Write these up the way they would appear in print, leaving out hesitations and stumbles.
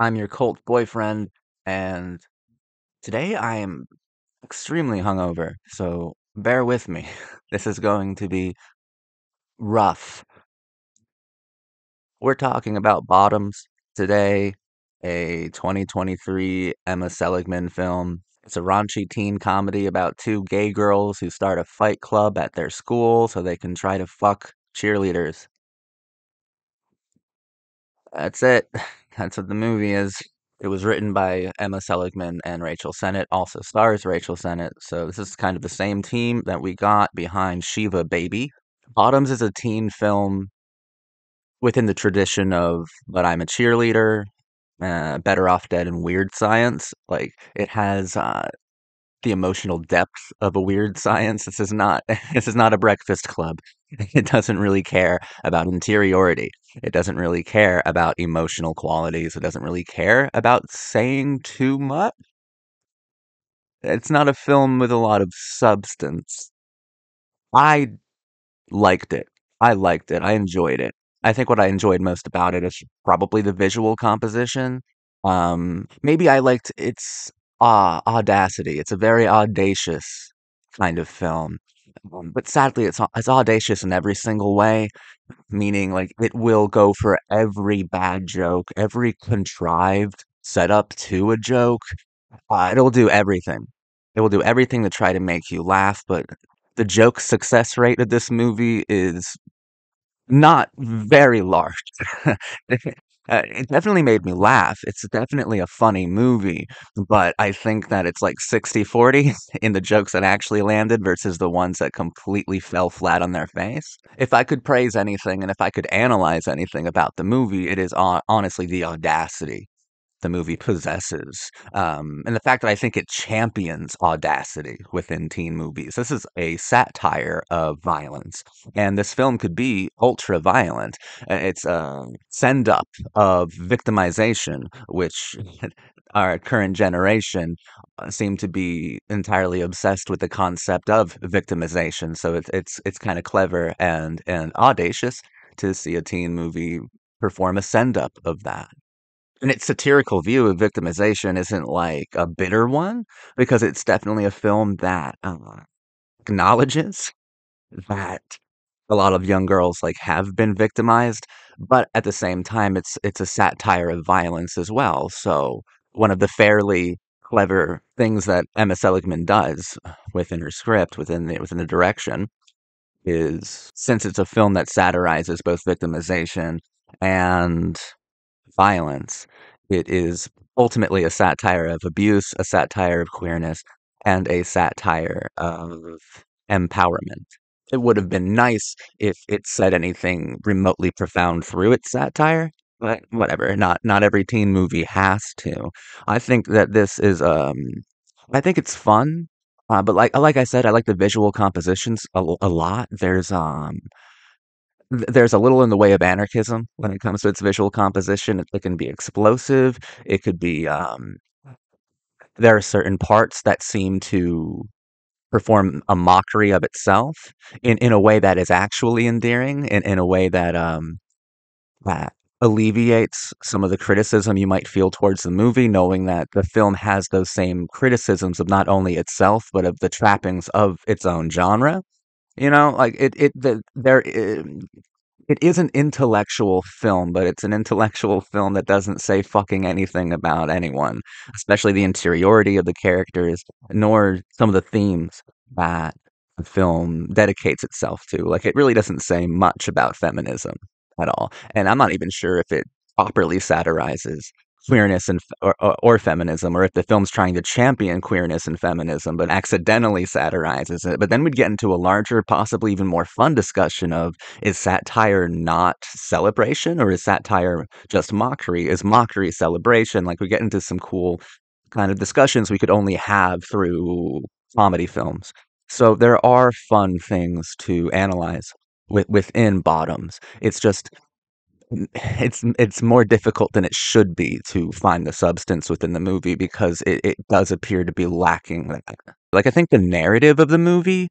I'm your cult boyfriend, and today I am extremely hungover, so bear with me. This is going to be rough. We're talking about Bottoms today, a 2023 Emma Seligman film. It's a raunchy teen comedy about two gay girls who start a fight club at their school so they can try to fuck cheerleaders. That's it. That's what the movie is. It was written by Emma Seligman and Rachel Sennett, also stars Rachel Sennett. So this is kind of the same team that we got behind Shiva Baby. Bottoms is a teen film within the tradition of But I'm a Cheerleader, Better Off Dead, and Weird Science. Like it has the emotional depth of a Weird Science. This is not this is not a Breakfast Club. It doesn't really care about interiority. It doesn't really care about emotional qualities. It doesn't really care about saying too much. It's not a film with a lot of substance. I liked it. I liked it. I enjoyed it. I think what I enjoyed most about it is probably the visual composition. Maybe I liked its audacity. It's a very audacious kind of film. But sadly, it's audacious in every single way, meaning like it will go for every bad joke, every contrived setup to a joke. It'll do everything. It will do everything to try to make you laugh, but the joke success rate of this movie is not very large. It definitely made me laugh. It's definitely a funny movie, but I think that it's like 60-40 in the jokes that actually landed versus the ones that completely fell flat on their face. If I could praise anything and if I could analyze anything about the movie, it is honestly the audacity the movie possesses. And the fact that I think it champions audacity within teen movies. This is a satire of violence, and this film could be ultra violent. It's a send up of victimization, which our current generation seem to be entirely obsessed with the concept of victimization. So it's kind of clever and audacious to see a teen movie perform a send up of that. And its satirical view of victimization isn't like a bitter one, because it's definitely a film that acknowledges that a lot of young girls like have been victimized, but at the same time, it's a satire of violence as well. So one of the fairly clever things that Emma Seligman does within her script, within the direction, is since it's a film that satirizes both victimization and violence. It is ultimately a satire of abuse, a satire of queerness, and a satire of empowerment. It would have been nice if it said anything remotely profound through its satire, but whatever. Not every teen movie has to. I think that this is I think it's fun. But like I said, I like the visual compositions a lot. There's a little in the way of anarchism when it comes to its visual composition. It can be explosive. It could be, there are certain parts that seem to perform a mockery of itself in a way that is actually endearing, in a way that alleviates some of the criticism you might feel towards the movie, knowing that the film has those same criticisms of not only itself, but of the trappings of its own genre. You know, like it is an intellectual film, but it's an intellectual film that doesn't say fucking anything about anyone, especially the interiority of the characters, nor some of the themes that the film dedicates itself to. Like, it really doesn't say much about feminism at all. And I'm not even sure if it properly satirizes queerness or feminism, or if the film's trying to champion queerness and feminism, but accidentally satirizes it. But then we'd get into a larger, possibly even more fun discussion of, is satire not celebration, or is satire just mockery? Is mockery celebration? Like, we get into some cool kind of discussions we could only have through comedy films. So there are fun things to analyze within Bottoms. It's just it's more difficult than it should be to find the substance within the movie, because it does appear to be lacking that. Like, I think the narrative of the movie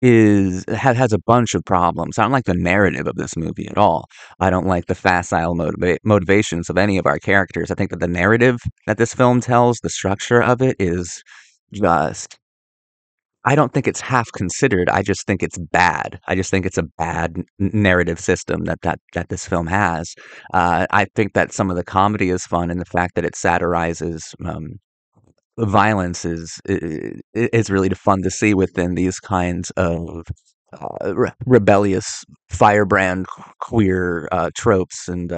has a bunch of problems. I don't like the narrative of this movie at all. I don't like the facile motivations of any of our characters. I think that the narrative that this film tells, the structure of it is just I don't think it's half considered. I just think it's bad. I just think it's a bad narrative system that this film has. I think that some of the comedy is fun, and the fact that it satirizes violence is really fun to see within these kinds of rebellious firebrand queer tropes and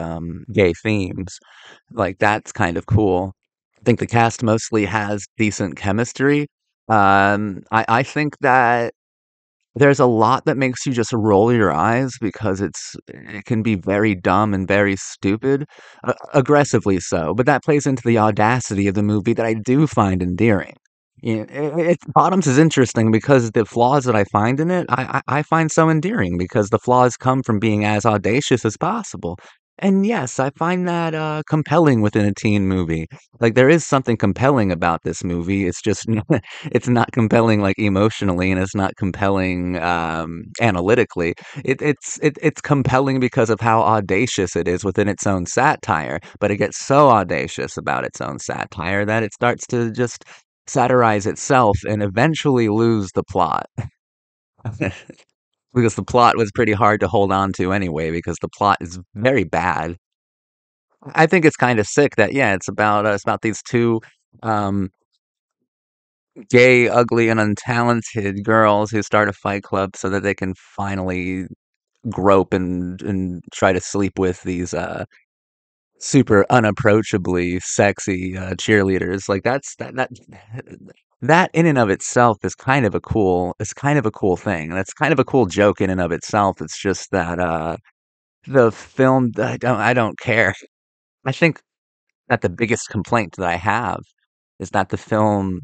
gay themes. Like that's kind of cool. I think the cast mostly has decent chemistry. I think that there's a lot that makes you just roll your eyes because it can be very dumb and very stupid, aggressively so, but that plays into the audacity of the movie that I do find endearing. Bottoms is interesting because the flaws that I find in it, I find so endearing because the flaws come from being as audacious as possible. And yes, I find that compelling within a teen movie. Like there is something compelling about this movie. It's just it's not compelling like emotionally, and it's not compelling analytically. It's compelling because of how audacious it is within its own satire, but it gets so audacious about its own satire that it starts to just satirize itself and eventually lose the plot. Because the plot was pretty hard to hold on to anyway, because the plot is very bad. I think it's kind of sick that yeah, it's about these two um gay, ugly, and untalented girls who start a fight club so that they can finally grope and try to sleep with these super unapproachably sexy cheerleaders. Like that in and of itself is kind of a cool thing. That's kind of a cool joke in and of itself. It's just that the film I don't care. I think that the biggest complaint that I have is that the film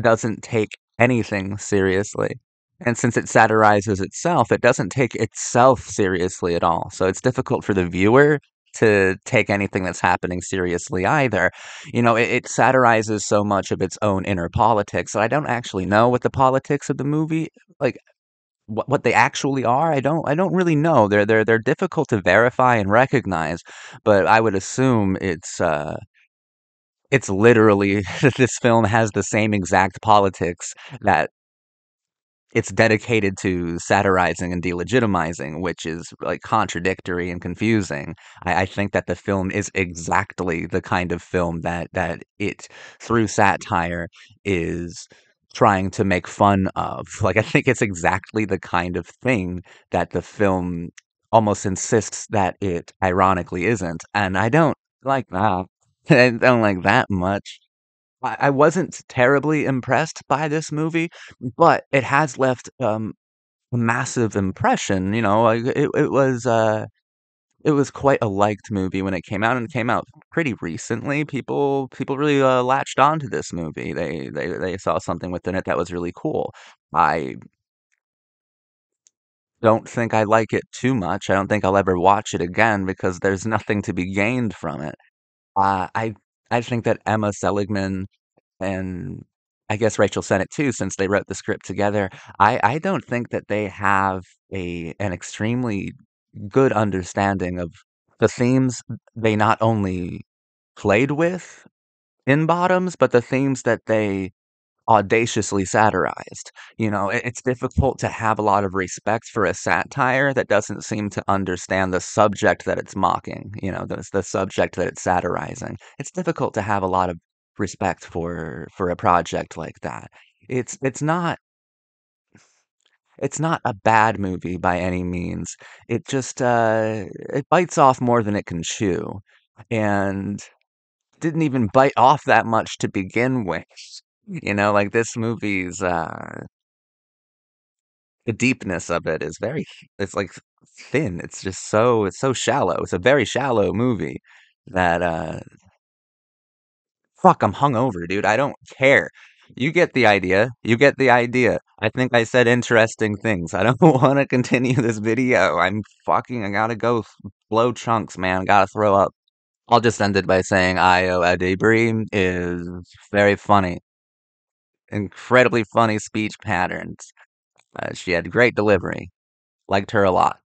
doesn't take anything seriously. And since it satirizes itself, it doesn't take itself seriously at all. So it's difficult for the viewer to take anything that's happening seriously either. It satirizes so much of its own inner politics that I don't actually know what the politics of the movie like what they actually are. I don't really know. They're difficult to verify and recognize, but I would assume it's literally this film has the same exact politics that it's dedicated to satirizing and delegitimizing, which is like contradictory and confusing. I think that the film is exactly the kind of film that it through satire is trying to make fun of. Like I think it's exactly the kind of thing that the film almost insists that it ironically isn't. And I don't like that. I don't like that much. I wasn't terribly impressed by this movie, but it has left a massive impression. Like it was quite a liked movie when it came out, and it came out pretty recently. People really latched onto this movie. They saw something within it that was really cool. I don't think I like it too much. I don't think I'll ever watch it again because there's nothing to be gained from it. Uh, I I think that Emma Seligman and I guess Rachel Sennett too, since they wrote the script together. I don't think that they have a an extremely good understanding of the themes they not only played with in Bottoms, but the themes that they audaciously satirized. It's difficult to have a lot of respect for a satire that doesn't seem to understand the subject that it's mocking, the subject that it's satirizing. It's difficult to have a lot of respect for a project like that. It's not it's not a bad movie by any means. It just it bites off more than it can chew. And didn't even bite off that much to begin with. Like this movie's the deepness of it is it's like thin. It's so shallow. It's a very shallow movie that fuck, I'm hungover, dude. I don't care. You get the idea. You get the idea. I think I said interesting things. I don't want to continue this video. I gotta go blow chunks, man. I gotta throw up. I'll just end it by saying Io Adibri is very funny. Incredibly funny speech patterns. She had great delivery. Liked her a lot.